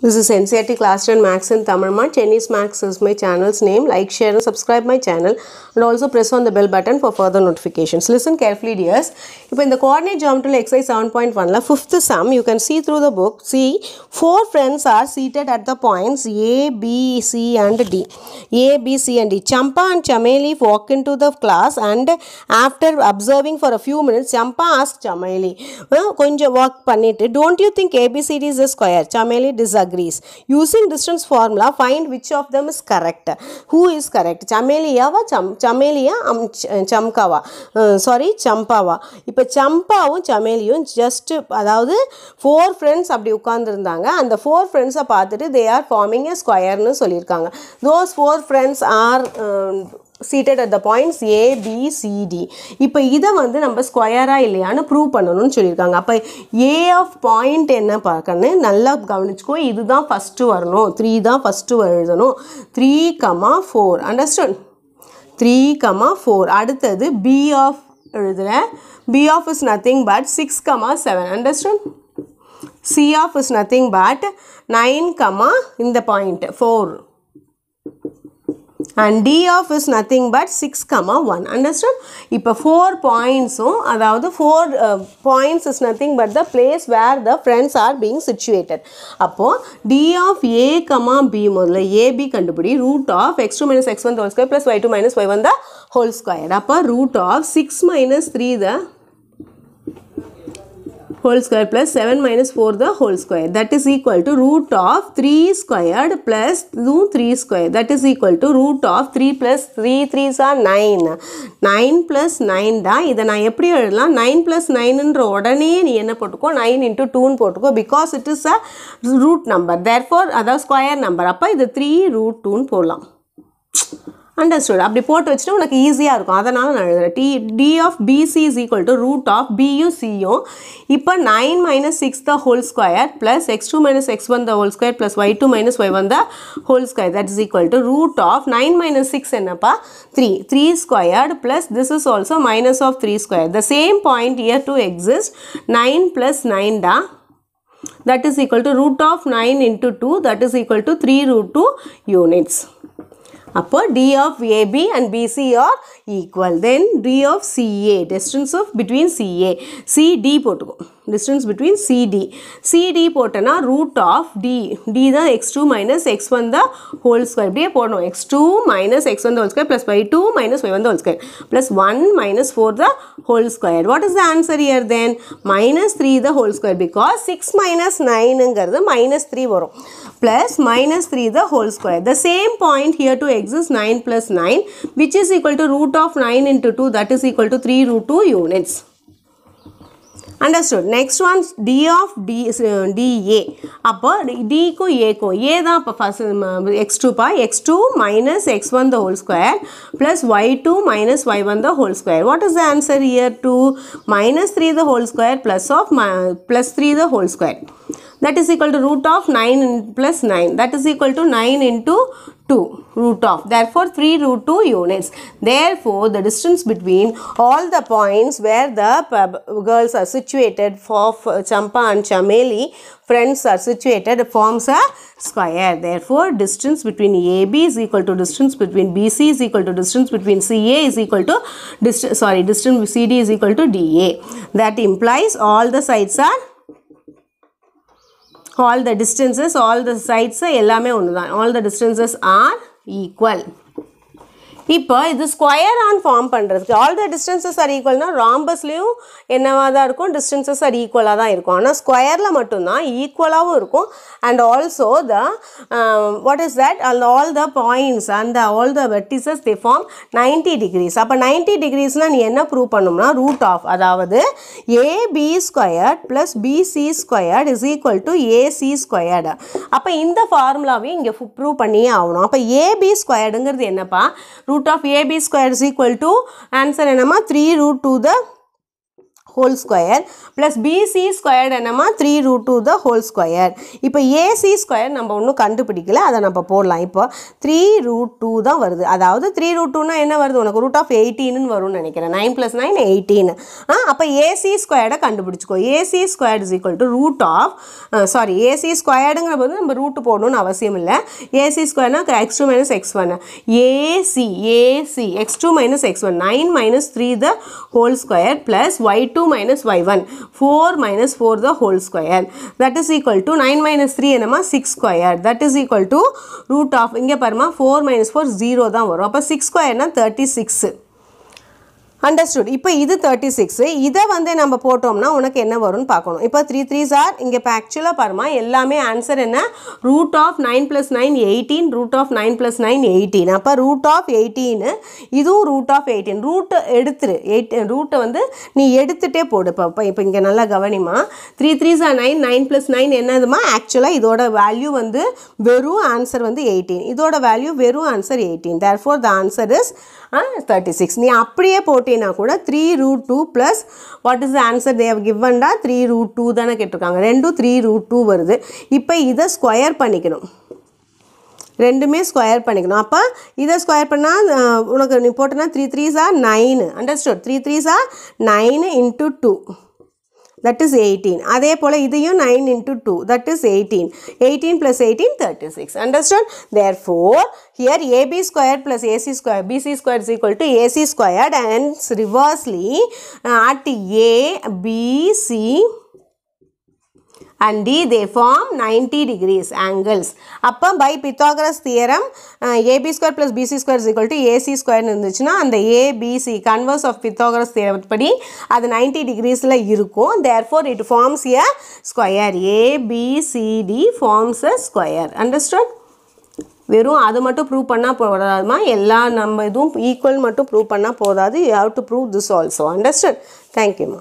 This is NCERT Class 10 Maths in Tamil. Chinese Maths is my channel's name. Like, share and subscribe my channel and also press on the bell button for further notifications. Listen carefully, dears. If in the coordinate geometry exercise 7.1, fifth sum, you can see through the book. See, 4 friends are seated at the points A, B, C and D. A, B, C and D. Champa and Chameli walk into the class and after observing for a few minutes, Champa asked Chameli, konja walk pannittu, don't you think ABCD is a square? Chameli disagrees. Using distance formula, find which of them is correct. Who is correct? Chameliya Chameliya Chamkava. Champava. இப்போ சம்பாவும் சமேலியும் just அதாவது 4 friends அப்படி உட்கார்ந்திருந்தாங்க. அந்த 4 friends பார்த்துட்டு they are forming a square னு சொல்லிருக்காங்க. Those 4 friends are seated at the points A, B, C, D. இப்போ இதை வந்து நம்ம ஸ்கொயரா இல்லையான்னு ப்ரூவ் பண்ணணும்னு சொல்லியிருக்காங்க. அப்போ A of point என்ன பார்க்கணும் நல்லா கவனிச்சுக்கோ. இதுதான் ஃபஸ்ட்டு வரணும். 3 தான் ஃபஸ்ட்டு எழுதணும். 3,4 அண்டர்ஸ்டாண்ட். 3,4 அடுத்தது B of எழுதுகிறேன். B of is nothing but 6,7 understand. C of is nothing but 9, இந்த point 4 and D of is nothing but 6,1 understand. இப்போ 4 points அதாவது 4 points is nothing but the place where the friends are being situated. அப்போ D of A, B முதல்ல AB கண்டுபிடி. root of x2 minus x1 the whole square plus y2 minus y1 the whole square. அப்போ root of 6 minus 3 the whole square plus 7 minus 4 the whole square, that is equal to root of 3 squared plus 3 square, that is equal to root of 3 plus 3 3s are 9. 9 plus 9 தான். இதை நான் எப்படி எழுதலாம்? 9 plus 9ன்ற உடனே நீ என்ன போட்டுக்கோ? 9 into 2ன்னு போட்டுக்கோ. because it is a root number, therefore அதாவது square number. அப்போ இது 3 root 2ன்னு போடலாம். Understood. அப்படி போட்டு வச்சுட்டு உனக்கு ஈஸியாக இருக்கும். அதனால் நான் எழுதுகிறேன். D of BC is equal to root of Bயும் Cயும். இப்போ 9 minus 6 the whole square plus x2 minus x1 the whole square plus y2 minus y1 the whole square, that is equal to root of 9 minus 6 என்னப்பா? 3. 3 squared plus this is also minus of 3 square. The same point here to exist. 9 plus 9 da. That is equal to root of 9 into 2. That is equal to 3 root 2 units. அப்போ D of AB and BC are equal. Then D of CA, distance of between CA. CD போட்டுக்கோ. Distance between CD. CD போட்டனா root of D. D தான் x2 minus x1 the whole square. இப்படியே போடணும். x2 minus x1 the whole square plus y2 minus y1 the whole square plus 1 minus 4 the whole square. What is the answer here then? Minus 3 the whole square, because 6 minus 9ங்கிறது minus 3 வரும். Plus minus 3 the whole square. The same point here to exist 9 plus 9, which is equal to root of 9 into 2, that is equal to 3 root 2 units. Understood. Next one, D of DA. அப்போ D को A को A தான் அப்போ first x2 பா. x2 minus x1 the whole square plus y2 minus y1 the whole square. What is the answer here to? Minus 3 the whole square plus 3 the whole square. That is equal to root of 9 plus 9. That is equal to 9 into 2 root of. Therefore, 3 root 2 units. Therefore, the distance between all the points where the girls are situated for Champa and Chameli friends are situated forms a square. Therefore, distance between AB is equal to distance between BC is equal to distance between CA is equal to distance CD is equal to DA. That implies all the sides are all the distances, all the sides எல்லாமே ஒண்ணுதான். All the distances are equal. இப்போ இது square on form பண்ணுறதுக்கு all the distances are equalனா ராம்பஸ்லேயும் என்னவா தான் இருக்கும்? distances are ஈக்குவலாக தான் இருக்கும். ஆனால் ஸ்கொயரில் மட்டும்தான் ஈக்குவலாகவும் இருக்கும். and also the what is that? all the points and all the vertices they form 90 degrees. அப்போ 90 degreesனால் நீ என்ன ப்ரூவ் பண்ணணும்னா root of அதாவது AB squared plus BC squared is equal to AC squared. அப்போ இந்த ஃபார்முலாவையும் இங்கே ப்ரூவ் பண்ணியே ஆகணும். அப்போ AB squaredங்கிறது என்னப்பா? root of AB squared is equal to answer என்னமா 3 root 2 the whole square plus BC squared என்னமா 3 root 2 the whole square. இப்போ AC square நம்ம ஒன்றும் கண்டுபிடிக்கல, அதை நம்ம போடலாம். இப்போ 3 root 2 தான் வருது. அதாவது 3 root 2னா என்ன வருது, உனக்கு root of 18ன்னு வரும்னு நினைக்கிறேன். 9 plus 9 18. அப்போ AC squared கண்டுபிடிச்சிக்கோ. AC squared is equal to root of AC squaredங்கிற போது நம்ம ரூட் போடணும்னு அவசியம் இல்லை. AC squaredனா x2 minus x1. AC x2 minus x1 9 minus 3 the whole square plus y2 minus y1 4 minus 4 the whole square, that is equal to 9 minus 3 என்னமா 6 square, that is equal to root of இங்க பாருமா 4 minus 4 0 தான் வரும். அப்ப 6 square னா 36. Understood. இப்போ இது 36. இதை வந்து நம்ம போட்டோம்னா உனக்கு என்ன வரும்னு பார்க்கணும். இப்போ 3 3s are இங்கே இப்போ ஆக்சுவலாக பாருமா எல்லாமே ஆன்சர் என்ன, ரூட் ஆஃப் 9 + 9 18, ரூட் ஆஃப் 9 + 9 18. அப்போ ரூட் ஆஃப் 18 இதுவும் ரூட் ஆஃப் 18. ரூட் எடுத்துரு, ரூட்டை வந்து நீ எடுத்துகிட்டே போடு. இப்போ இங்கே நல்லா கவனிமா, 3 3s are 9, 9 + 9 என்னதுமா, ஆக்சுவலாக இதோட வேல்யூ வந்து வெறும் ஆன்சர் வந்து 18, இதோட வேல்யூ வெறும் answer 18. therefore the answer is 36. நீ அப்படியே போட்டீங்கன்னா கூட 3 root 2 plus what is the answer they have given da 3 root 2 தானே கேட்டிருக்காங்க. ரெண்டும் 3 root 2 வருது. இப்போ இதை ஸ்கொயர் பண்ணிக்கணும், ரெண்டுமே ஸ்கொயர் பண்ணிக்கணும். அப்போ இதை ஸ்கொயர் பண்ணால் உனக்கு நீ போட்டனா 3 3s are 9. Understood? 3 3s are 9 into 2, that is 18. அதே போல இதையும் 9 into 2, that is 18. 18 plus 18 36. Understood? Therefore here AB square plus AC square BC square is equal to AC squared, and reversely at A B C and D they form 90 degrees angles. அப்போ by Pythagoras theorem AB square plus BC square is equal to AC square இருந்துச்சுன்னா அந்த ABC converse of Pythagoras theorem படி அது 90 degreesல இருக்கும். therefore it forms a square. ABCD forms a square. Understood? வெறும் அது மட்டும் prove பண்ணால் போதாதுமா, எல்லா நம்ம இதுவும் ஈக்குவல் மட்டும் ப்ரூவ் பண்ணால் போதாது. you have to prove this also. Understood? Thank you ma.